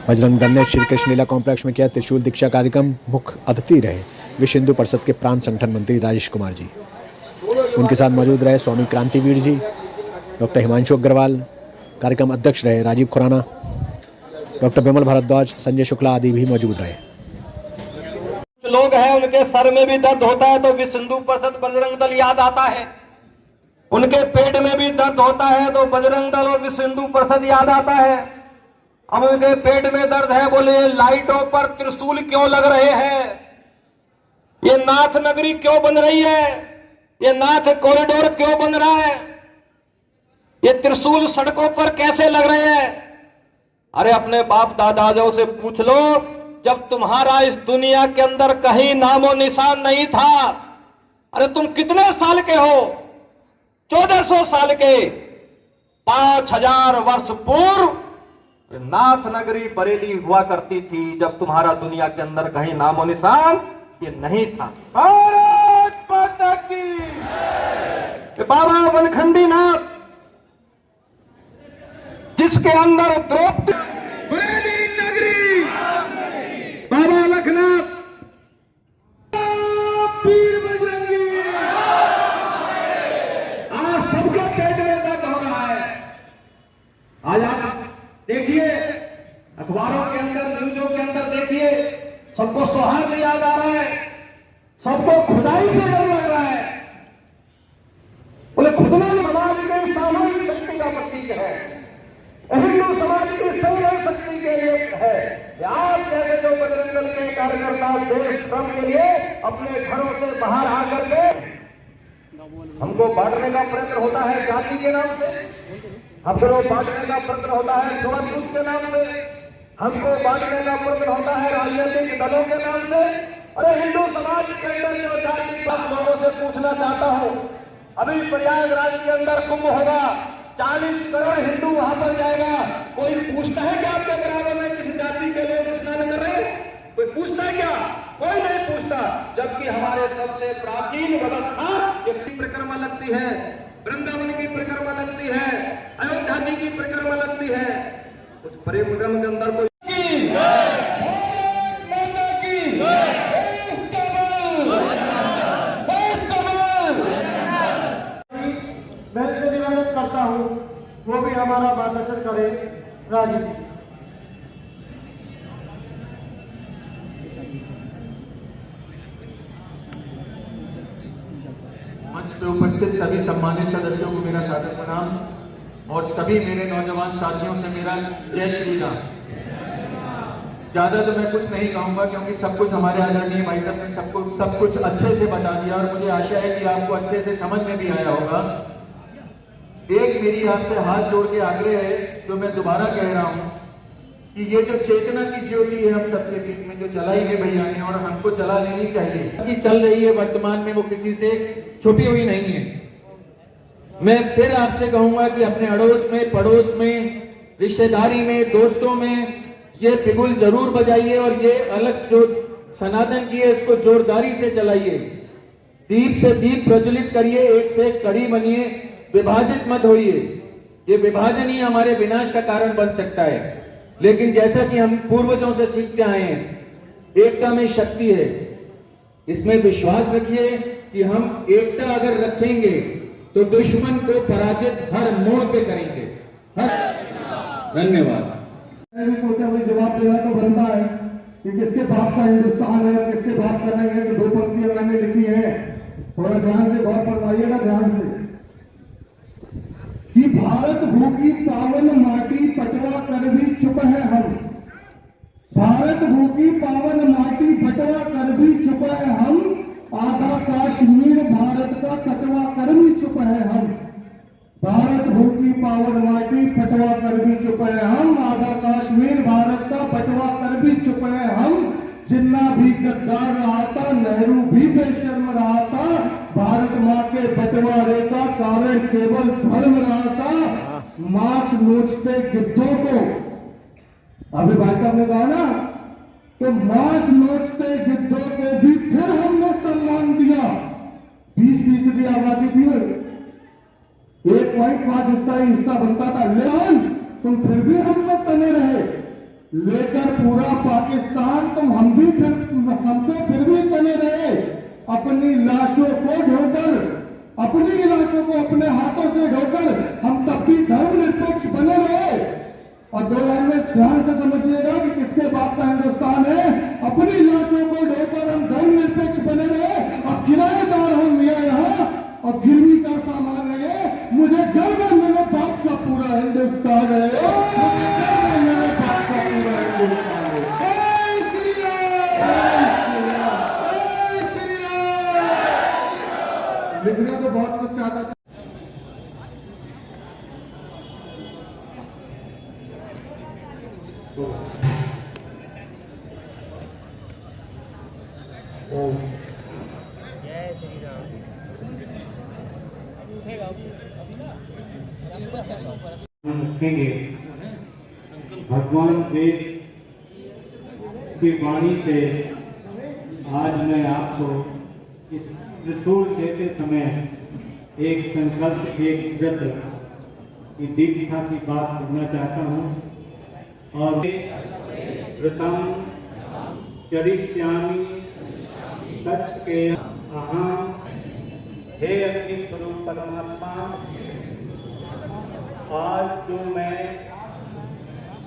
बजरंग दल ने श्री कृष्ण लीला कॉम्प्लेक्स में किया त्रिशूल दीक्षा कार्यक्रम। मुख्य अतिथि रहे विश्व हिंदू परिषद के प्रांत संगठन मंत्री राजेश कुमार जी। उनके साथ मौजूद रहे स्वामी क्रांतिवीर जी, डॉक्टर हिमांशु अग्रवाल, कार्यक्रम अध्यक्ष रहे राजीव खुराना, डॉक्टर विमल भारद्वाज, संजय शुक्ला आदि भी मौजूद रहे। लोग हैं उनके सर में भी दर्द होता है तो विश्व हिंदू परिषद बजरंग दल याद आता है, उनके पेट में भी दर्द होता है तो बजरंग दल और विश्व हिंदू परिषद याद आता है। अब उनके पेट में दर्द है, बोले लाइटों पर त्रिशूल क्यों लग रहे हैं, ये नाथ नगरी क्यों बन रही है, ये नाथ कॉरिडोर क्यों बन रहा है, ये त्रिशूल सड़कों पर कैसे लग रहे हैं। अरे अपने बाप दादाओं से पूछ लो, जब तुम्हारा इस दुनिया के अंदर कहीं नामो निशान नहीं था, अरे तुम कितने साल के हो, 1400 साल के, 5000 वर्ष पूर्व नाथ नगरी बरेली हुआ करती थी, जब तुम्हारा दुनिया के अंदर कहीं नामो निशान ये नहीं था। भारत माता की। बाबा वनखंडी नाथ जिसके अंदर द्रौपदी, बरेली नगरी, बाबा लखनाथ, पीर बजरंगी, आज सबके पेट में दर्द हो रहा है। आज आप देखिए अखबारों के अंदर, न्यूज़ों के अंदर देखिए, सबको सौहार्द याद आ रहा है, सबको खुदाई से डर लग रहा है। बोले खुदना समाज के सामूहिक शक्ति का प्रतीक है, हिंदू समाज की संगठन शक्ति के लिए है। आप जैसे जो बजरंग दल के कार्यकर्ता देश श्रम के लिए अपने घरों से बाहर आकर के हमको बांटने का प्रयत्न होता है जाति के नाम से, हमको बांटने का प्रयत्न होता है छुआछूत के नाम से, हमको बांटने का प्रयत्न होता है राजनीतिक दलों के नाम से। अरे हिंदू समाज के अंदर जो जाति लोगों से पूछना चाहता हूं, अभी प्रयागराज के अंदर कुंभ होगा, 40 करोड़ हिंदू वहां पर जाएगा, कोई पूछता है क्या आपके बराबर में किसी जाति के लोग स्नान कर रहे हैं? कोई पूछता है क्या? कोई नहीं पूछता। जबकि हमारे सबसे प्राचीन व्यवस्था एक परिक्रमा लगती है, वृंदावन की परिक्रमा लगती है, अयोध्या जी की परिक्रमा लगती है, कुछ परिक्रम के अंदर कोई मैं जो निवेदन करता हूं वो भी हमारा मार्गदर्शन करे राजीव जी। मंच पर उपस्थित सभी सम्मानित सदस्यों को मेरा सादर प्रणाम और सभी मेरे नौजवान साथियों से मेरा जय श्री राम। ज्यादा तो मैं कुछ नहीं कहूंगा क्योंकि सब कुछ हमारे आदरणीय भाई साहब ने सब कुछ अच्छे से बता दिया और मुझे आशा है कि आपको अच्छे से समझ में भी आया होगा। एक मेरी आपसे हाथ जोड़ के आग्रह है, जो मैं दोबारा कह रहा हूं कि ये जो चेतना की ज्योति है हम सबके बीच में जो जलाई है भैया ने, और हमको जला लेनी चाहिए कि चल रही है वर्तमान में, वो किसी से छुपी हुई नहीं है। मैं फिर आपसे कहूंगा कि अपने अड़ोस में, पड़ोस में, रिश्तेदारी में, दोस्तों में ये बिगुल जरूर बजाइए और ये अलग जो सनातन की है इसको जोरदारी से जलाइए, दीप से दीप प्रज्वलित करिए, एक से एक कड़ी बनिए, विभाजित मत होइए। ये विभाजन ही हमारे विनाश का कारण बन सकता है। लेकिन जैसा कि हम पूर्वजों से सीखते आए हैं, एकता में शक्ति है, इसमें विश्वास रखिए कि हम एकता अगर रखेंगे तो दुश्मन को पराजित हर मोड़ पे करेंगे। धन्यवाद। मैंने सोचा भाई जवाब देना तो बनता है कि किसके बाप का हिंदुस्तान है, किसके बाप का नहीं है। तो 2 पंक्तियां मैंने लिखी है, थोड़ा ध्यान से गौर फरमाइएगा, ध्यान से। कि भारत भू की पावन माटी पटवा कर भी चुप है हम, भारत भू की पावन माटी पटवा कर भी चुप है हम, आधा काश्मीर भारत का कटवा कर भी चुप है हम। भारत भू की पावन माटी पटवा कर भी चुप है हम, आधा काश्मीर भारत का पटवा कर भी चुप है हम। जिन्ना भी गद्दार रहा था, नेहरू भी बेशर्म रहा था, भारत माँ के बंटवारे का कारण केवल धर्म रहा था। मांस नोचते गिद्धों को, अभी भाई साहब ने कहा ना, तो मांस नोचते गिद्धों को भी फिर हमने सम्मान दिया। 20% आबादी थी वो, 1.5 हिस्सा बनता था, लेकिन तुम फिर भी हम पर तने रहे। लेकर पूरा पाकिस्तान, तो हम पे फिर भी बने रहे। अपनी लाशों को ढोकर, अपनी लाशों को अपने हाथों से ढोकर हम तब भी धर्मनिरपेक्ष बने रहे। और 2 लाइन में ध्यान से समझिएगा कि किसके बाप का हिंदुस्तान है। अपनी लाशों को ढोकर हम धर्मनिरपेक्ष बने रहे। अब किराएदार हूं मियां यहाँ और गिरवी का सामान है ये। मुझे गर्व है मेरे बाप का पूरा हिंदुस्तान है। मेरे बाप का पूरा हिंदुस्तान है। जय श्री राम, जय श्री राम। लिखना तो बहुत कुछ चाहता था। रखेंगे। भगवान वेद की वाणी से आज मैं आपको इस त्रिशूल देते समय एक संकल्प, एक व्रत की दीक्षा की बात करना चाहता हूँ। और व्रतम चरिष्यामि तच्च के अहम। हे अग्नि स्वरूप परमात्मा, आज जो मैं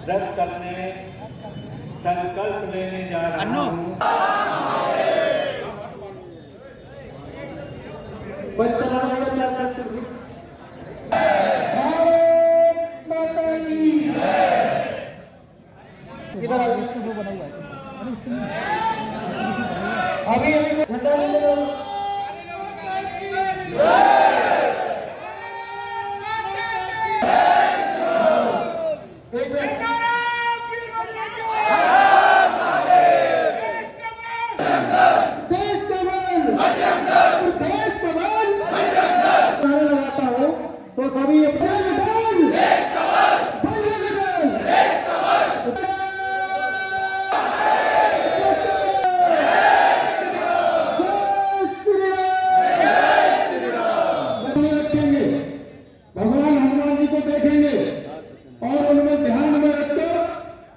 व्रत करने संकल्प लेने जा रहा हूँ, अभी झंडा ले लो। लगाता हूँ तो सभी रखेंगे। भगवान हनुमान जी को देखेंगे और उनमें ध्यान में रखकर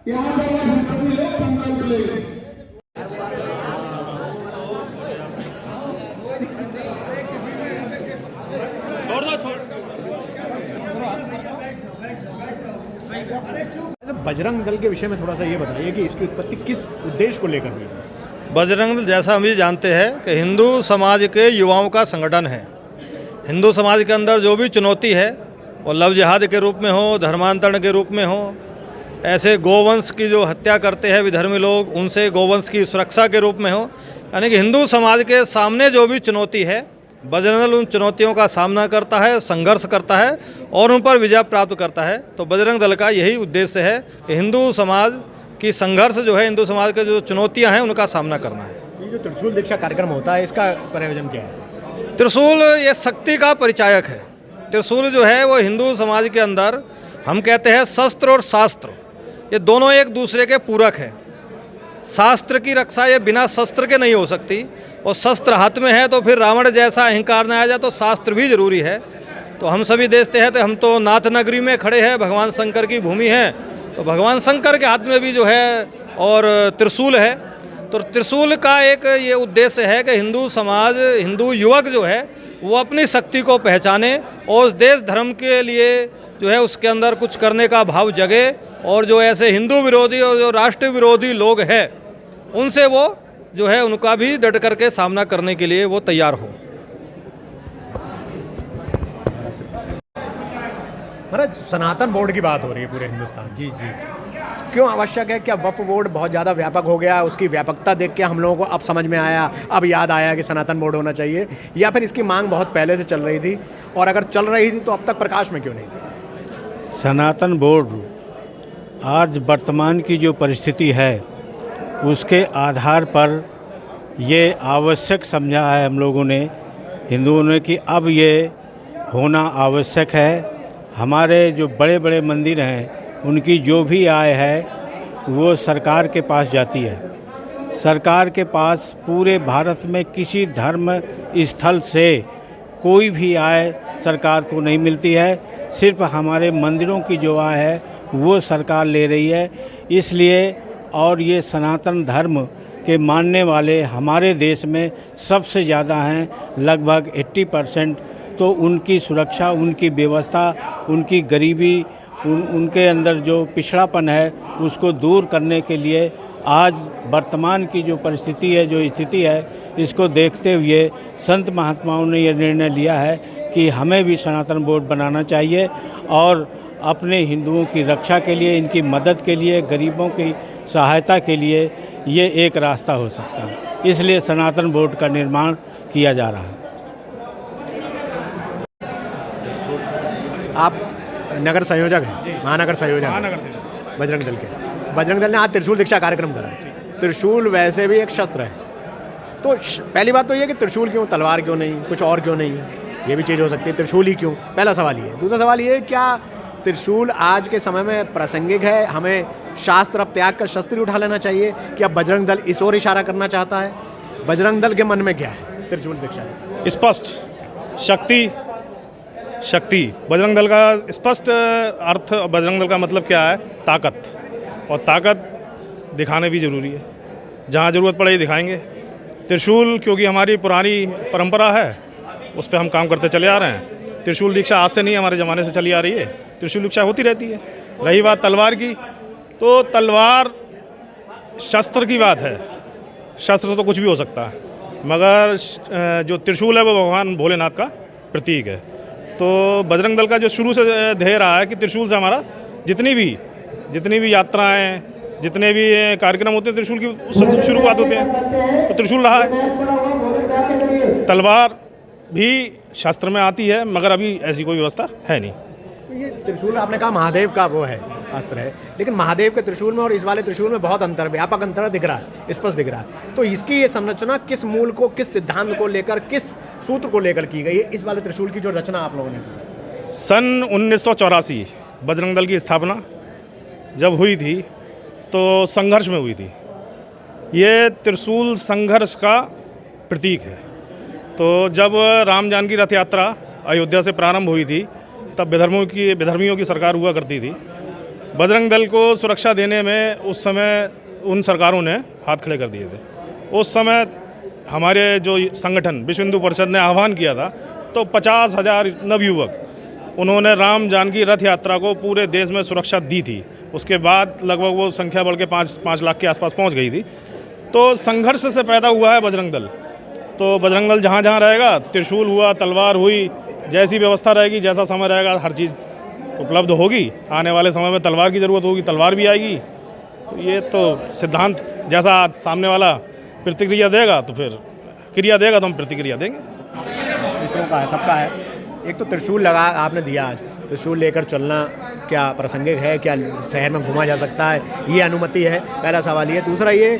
यहाँ पर हम सभी लोग संकल्प लेंगे। बजरंग दल के विषय में थोड़ा सा ये बताइए कि इसकी उत्पत्ति किस उद्देश्य को लेकर हुई? बजरंग दल, जैसा हम भी जानते हैं कि हिंदू समाज के युवाओं का संगठन है। हिंदू समाज के अंदर जो भी चुनौती है वो लव जिहाद के रूप में हो, धर्मांतरण के रूप में हो, ऐसे गोवंश की जो हत्या करते हैं विधर्मी लोग, उनसे गोवंश की सुरक्षा के रूप में हो, यानी कि हिंदू समाज के सामने जो भी चुनौती है, बजरंग दल उन चुनौतियों का सामना करता है, संघर्ष करता है और उन पर विजय प्राप्त करता है। तो बजरंग दल का यही उद्देश्य है कि हिंदू समाज की संघर्ष जो है, हिंदू समाज के जो चुनौतियां हैं उनका सामना करना है। ये जो त्रिशूल दीक्षा कार्यक्रम होता है, इसका प्रयोजन क्या है? त्रिशूल ये शक्ति का परिचायक है। त्रिशूल जो है वो हिंदू समाज के अंदर, हम कहते हैं शस्त्र और शास्त्र, ये दोनों एक दूसरे के पूरक हैं। शास्त्र की रक्षा ये बिना शस्त्र के नहीं हो सकती, और शस्त्र हाथ में है तो फिर रावण जैसा अहंकार न आ जाए, तो शास्त्र भी जरूरी है। तो हम सभी देखते हैं तो हम तो नाथ नगरी में खड़े हैं, भगवान शंकर की भूमि है, तो भगवान शंकर के हाथ में भी जो है और त्रिशूल है। तो त्रिशूल का एक ये उद्देश्य है कि हिंदू समाज, हिंदू युवक जो है वो अपनी शक्ति को पहचाने और उस देश धर्म के लिए जो है उसके अंदर कुछ करने का भाव जगे, और जो ऐसे हिंदू विरोधी और जो राष्ट्र विरोधी लोग हैं उनसे वो जो है उनका भी डट करके सामना करने के लिए वो तैयार हो। महाराज, सनातन बोर्ड की बात हो रही है पूरे हिंदुस्तान। जी जी, क्यों आवश्यक है? क्या वक्फ बोर्ड बहुत ज़्यादा व्यापक हो गया, उसकी व्यापकता देख के हम लोगों को अब समझ में आया, अब याद आया कि सनातन बोर्ड होना चाहिए, या फिर इसकी मांग बहुत पहले से चल रही थी, और अगर चल रही थी तो अब तक प्रकाश में क्यों नहीं? सनातन बोर्ड आज वर्तमान की जो परिस्थिति है उसके आधार पर ये आवश्यक समझा है हम लोगों ने, हिंदुओं ने, कि अब ये होना आवश्यक है। हमारे जो बड़े बड़े मंदिर हैं उनकी जो भी आय है वो सरकार के पास जाती है। सरकार के पास पूरे भारत में किसी धर्म स्थल से कोई भी आय सरकार को नहीं मिलती है, सिर्फ हमारे मंदिरों की जो आय है वो सरकार ले रही है। इसलिए और ये सनातन धर्म के मानने वाले हमारे देश में सबसे ज़्यादा हैं, लगभग 80%। तो उनकी सुरक्षा, उनकी व्यवस्था, उनकी गरीबी, उनके अंदर जो पिछड़ापन है उसको दूर करने के लिए आज वर्तमान की जो परिस्थिति है, जो स्थिति है, इसको देखते हुए संत महात्माओं ने यह निर्णय लिया है कि हमें भी सनातन बोर्ड बनाना चाहिए और अपने हिंदुओं की रक्षा के लिए, इनकी मदद के लिए, गरीबों की सहायता के लिए ये एक रास्ता हो सकता है। इसलिए सनातन बोर्ड का निर्माण किया जा रहा है। आप नगर संयोजक हैं, महानगर संयोजक बजरंग दल के। बजरंग दल ने आज त्रिशूल दीक्षा कार्यक्रम करा। त्रिशूल वैसे भी एक शस्त्र है, तो पहली बात तो ये कि त्रिशूल क्यों, तलवार क्यों नहीं, कुछ और क्यों नहीं, ये भी चीज़ हो सकती है। त्रिशूल ही क्यों, पहला सवाल ये है। दूसरा सवाल ये है, क्या त्रिशूल आज के समय में प्रासंगिक है, हमें शास्त्र अब त्याग कर शस्त्र उठा लेना चाहिए? क्या बजरंग दल इस ओर इशारा करना चाहता है? बजरंग दल के मन में क्या है त्रिशूल दीक्षा? स्पष्ट शक्ति बजरंग दल का स्पष्ट अर्थ। बजरंग दल का मतलब क्या है? ताकत, और ताकत दिखाने भी ज़रूरी है। जहाँ ज़रूरत पड़े दिखाएंगे। त्रिशूल क्योंकि हमारी पुरानी परंपरा है, उस पर हम काम करते चले आ रहे हैं। त्रिशूल दीक्षा आज से नहीं, हमारे ज़माने से चली आ रही है। त्रिशूल दीक्षा होती रहती है। रही बात तलवार की, तो तलवार शस्त्र की बात है। शस्त्र तो कुछ भी हो सकता है, मगर जो त्रिशूल है वो भगवान भोलेनाथ का प्रतीक है। तो बजरंग दल का जो शुरू से ध्येय रहा है कि त्रिशूल से हमारा जितनी भी यात्राएं, जितने भी कार्यक्रम होते हैं, त्रिशूल की शुरुआत होते हैं, तो त्रिशूल रहा है। तलवार भी शास्त्र में आती है, मगर अभी ऐसी कोई व्यवस्था है नहीं। ये त्रिशूल आपने कहा महादेव का वो है, अस्त्र है, लेकिन महादेव के त्रिशूल में और इस वाले त्रिशूल में बहुत अंतर, व्यापक अंतर दिख रहा है, स्पष्ट दिख रहा है। तो इसकी ये संरचना किस मूल को, किस सिद्धांत को लेकर, किस सूत्र को लेकर की गई है, इस वाले त्रिशूल की जो रचना आप लोगों ने की? सन 1984 बजरंग दल की स्थापना जब हुई थी तो संघर्ष में हुई थी। ये त्रिशूल संघर्ष का प्रतीक है। तो जब राम जानकी रथ यात्रा अयोध्या से प्रारंभ हुई थी, तब विधर्मियों की सरकार हुआ करती थी। बजरंग दल को सुरक्षा देने में उस समय उन सरकारों ने हाथ खड़े कर दिए थे। उस समय हमारे जो संगठन विश्व हिंदू परिषद ने आह्वान किया था, तो 50,000 नवयुवक उन्होंने राम जानकी रथ यात्रा को पूरे देश में सुरक्षा दी थी। उसके बाद लगभग वो संख्या बढ़ के 5 लाख के आसपास पहुंच गई थी। तो संघर्ष से पैदा हुआ है बजरंग दल। तो बजरंग दल जहाँ जहाँ रहेगा, त्रिशूल हुआ, तलवार हुई, जैसी व्यवस्था रहेगी, जैसा समय रहेगा, हर चीज़ उपलब्ध होगी। आने वाले समय में तलवार की ज़रूरत होगी, तलवार भी आएगी। तो ये तो सिद्धांत, जैसा सामने वाला प्रतिक्रिया देगा तो फिर क्रिया देगा तो हम प्रतिक्रिया देंगे। मित्रों का है, सबका है। एक तो त्रिशूल लगा आपने दिया, आज त्रिशूल लेकर चलना क्या प्रासंगिक है? क्या शहर में घुमा जा सकता है? ये अनुमति है? पहला सवाल ये। दूसरा ये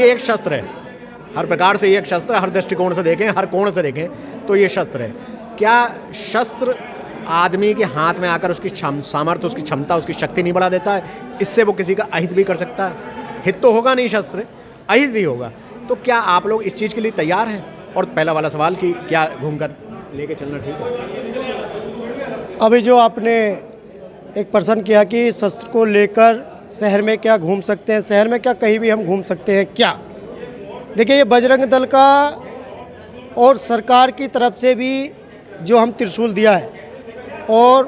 एक शस्त्र है, हर प्रकार से ये एक शस्त्र, हर दृष्टिकोण से देखें, हर कोण से देखें तो ये शस्त्र है। क्या शस्त्र आदमी के हाथ में आकर उसकी सामर्थ्य, उसकी क्षमता, उसकी शक्ति नहीं बढ़ा देता है? इससे वो किसी का अहित भी कर सकता है। हित तो होगा नहीं शस्त्र, अहित भी होगा। तो क्या आप लोग इस चीज़ के लिए तैयार हैं? और पहला वाला सवाल कि क्या घूमकर लेके चलना ठीक है? अभी जो आपने एक प्रश्न किया कि शस्त्र को लेकर शहर में क्या घूम सकते हैं, शहर में क्या कहीं भी हम घूम सकते हैं क्या? देखिए, ये बजरंग दल का और सरकार की तरफ से भी जो हम त्रिशूल दिया है, और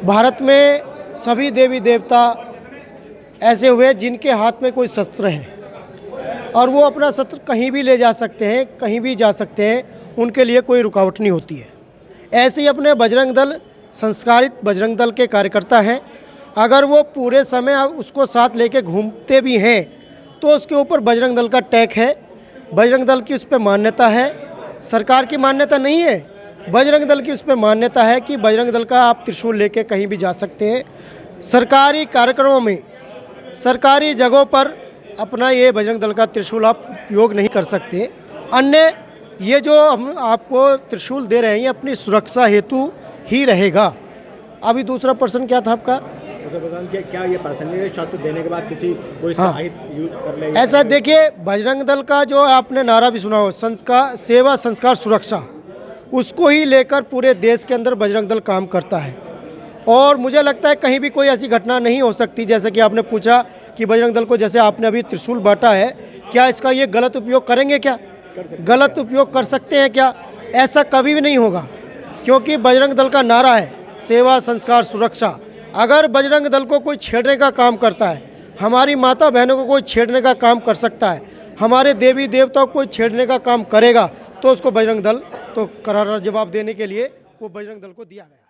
भारत में सभी देवी देवता ऐसे हुए जिनके हाथ में कोई शस्त्र है और वो अपना शस्त्र कहीं भी ले जा सकते हैं, कहीं भी जा सकते हैं, उनके लिए कोई रुकावट नहीं होती है। ऐसे ही अपने बजरंग दल संस्कारित बजरंग दल के कार्यकर्ता हैं। अगर वो पूरे समय उसको साथ लेके घूमते भी हैं तो उसके ऊपर बजरंग दल का टैग है, बजरंग दल की उस पर मान्यता है। सरकार की मान्यता नहीं है, बजरंग दल की उस पर मान्यता है कि बजरंग दल का आप त्रिशूल लेके कहीं भी जा सकते हैं। सरकारी कार्यक्रमों में, सरकारी जगहों पर अपना ये बजरंग दल का त्रिशूल आप उपयोग नहीं कर सकते। अन्य ये जो हम आपको त्रिशूल दे रहे हैं, ये अपनी सुरक्षा हेतु ही रहेगा। अभी दूसरा प्रश्न क्या था आपका? क्या ये प्रासंगिक शस्त्र देने के बाद किसी को इसका अहित यूज कर ले? ऐसा देखिए, बजरंग दल का जो आपने नारा भी सुना हो, संस्कार, सेवा, संस्कार, सुरक्षा, उसको ही लेकर पूरे देश के अंदर बजरंग दल काम करता है। और मुझे लगता है कहीं भी कोई ऐसी घटना नहीं हो सकती। जैसे कि आपने पूछा कि बजरंग दल को जैसे आपने अभी त्रिशूल बांटा है, क्या इसका ये गलत उपयोग करेंगे? क्या गलत उपयोग कर सकते हैं? क्या ऐसा कभी भी नहीं होगा, क्योंकि बजरंग दल का नारा है सेवा, संस्कार, सुरक्षा। अगर बजरंग दल को कोई छेड़ने का काम करता है, हमारी माता बहनों को कोई छेड़ने का काम कर सकता है, हमारे देवी देवताओं को कोई छेड़ने का काम करेगा, तो उसको बजरंग दल तो करारा जवाब देने के लिए वो बजरंग दल को दिया गया।